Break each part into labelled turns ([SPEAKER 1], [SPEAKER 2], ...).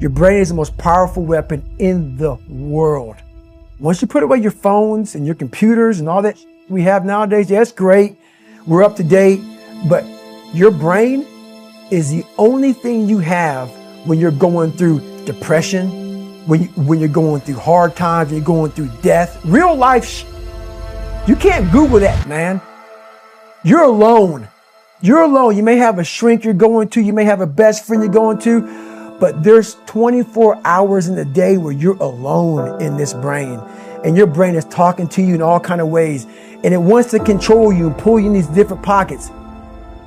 [SPEAKER 1] Your brain is the most powerful weapon in the world. Once you put away your phones and your computers and all that we have nowadays, yeah, it's great. We're up to date, but your brain is the only thing you have when you're going through depression, when you're going through hard times, when you're going through death, real life. You can't Google that, man. You're alone. You're alone. You may have a shrink you're going to, you may have a best friend you're going to, but there's 24 hours in the day where you're alone in this brain, and your brain is talking to you in all kinds of ways, and it wants to control you and pull you in these different pockets.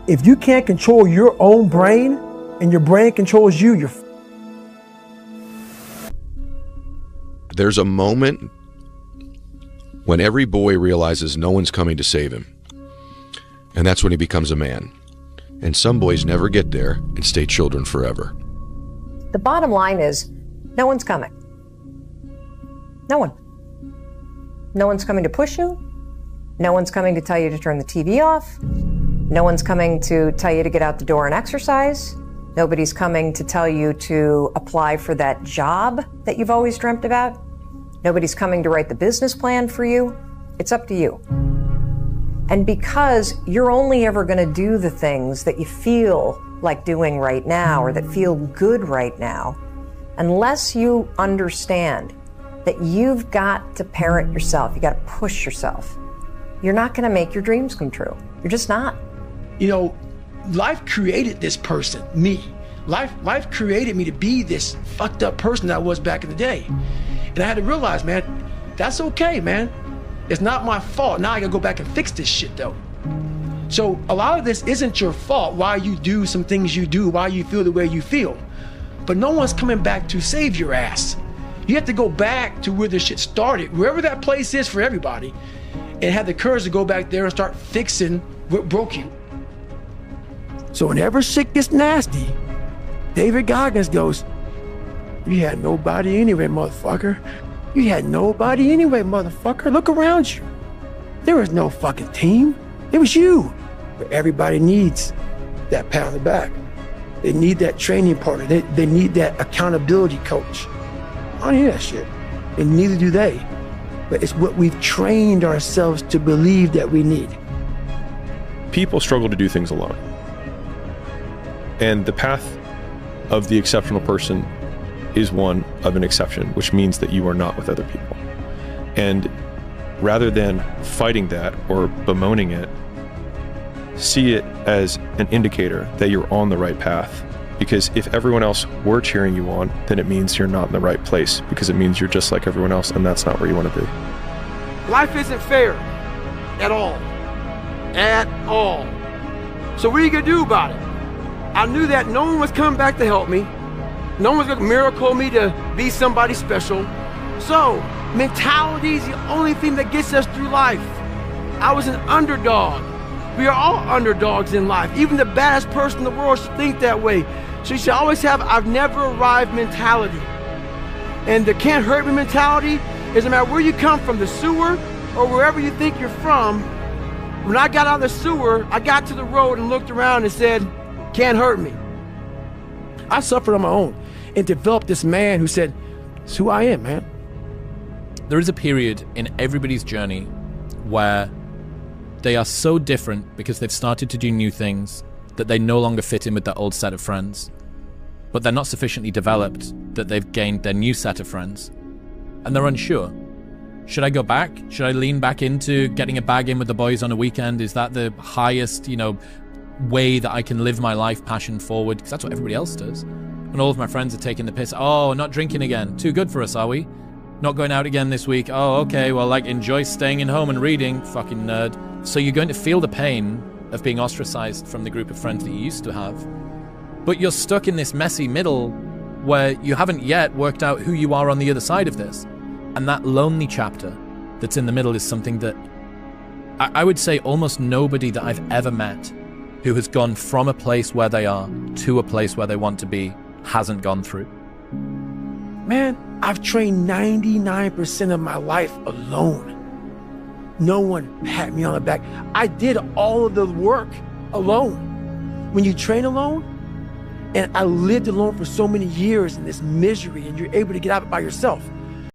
[SPEAKER 1] If you can't control your own brain and your brain controls you, you're
[SPEAKER 2] There's a moment when every boy realizes no one's coming to save him. And that's when he becomes a man. And some boys never get there and stay children forever.
[SPEAKER 3] The bottom line is, no one's coming. No one. No one's coming to push you. No one's coming to tell you to turn the TV off. No one's coming to tell you to get out the door and exercise. Nobody's coming to tell you to apply for that job that you've always dreamt about. Nobody's coming to write the business plan for you. It's up to you. And because you're only ever going to do the things that you feel like doing right now or that feel good right now, unless you understand that you've got to parent yourself, you got to push yourself, you're not going to make your dreams come true. You're just not.
[SPEAKER 1] You know, life created this person, me. Life created me to be this fucked up person that I was back in the day. And I had to realize, man, that's okay, man. It's not my fault. Now I gotta go back and fix this shit, though. So a lot of this isn't your fault, why you do some things you do, why you feel the way you feel. But no one's coming back to save your ass. You have to go back to where the shit started, wherever that place is for everybody, and have the courage to go back there and start fixing what broke you. So whenever shit gets nasty, David Goggins goes, "You had nobody anyway, motherfucker. You had nobody anyway, motherfucker. Look around you. There was no fucking team. It was you." But everybody needs that pat on the back. They need that training partner. They need that accountability coach. I don't need that shit. And neither do they. But it's what we've trained ourselves to believe that we need.
[SPEAKER 4] People struggle to do things alone. And the path of the exceptional person is one of an exception, which means that you are not with other people. And rather than fighting that or bemoaning it, see it as an indicator that you're on the right path. Because if everyone else were cheering you on, then it means you're not in the right place, because it means you're just like everyone else, and that's not where you want to be.
[SPEAKER 1] Life isn't fair at all. At all. So what are you gonna do about it? I knew that no one was coming back to help me. No one's gonna miracle me to be somebody special. So, mentality is the only thing that gets us through life. I was an underdog. We are all underdogs in life. Even the baddest person in the world should think that way. So you should always have I've never arrived mentality. And the can't hurt me mentality is no matter where you come from, the sewer or wherever you think you're from. When I got out of the sewer, I got to the road and looked around and said, can't hurt me. I suffered on my own and developed this man who said, it's who I am, man.
[SPEAKER 5] There is a period in everybody's journey where they are so different because they've started to do new things that they no longer fit in with their old set of friends. But they're not sufficiently developed that they've gained their new set of friends. And they're unsure. Should I go back? Should I lean back into getting a bag in with the boys on a weekend? Is that the highest, way that I can live my life passion forward? Because that's what everybody else does. And all of my friends are taking the piss. Oh, not drinking again. Too good for us, are we? Not going out again this week. Oh, okay. Well, enjoy staying in home and reading. Fucking nerd. So you're going to feel the pain of being ostracized from the group of friends that you used to have. But you're stuck in this messy middle where you haven't yet worked out who you are on the other side of this. And that lonely chapter that's in the middle is something that I would say almost nobody that I've ever met who has gone from a place where they are to a place where they want to be hasn't gone through.
[SPEAKER 1] Man, I've trained 99% of my life alone. No one pat me on the back. I did all of the work alone. When you train alone And I lived alone for so many years in this misery, and you're able to get out of it by yourself.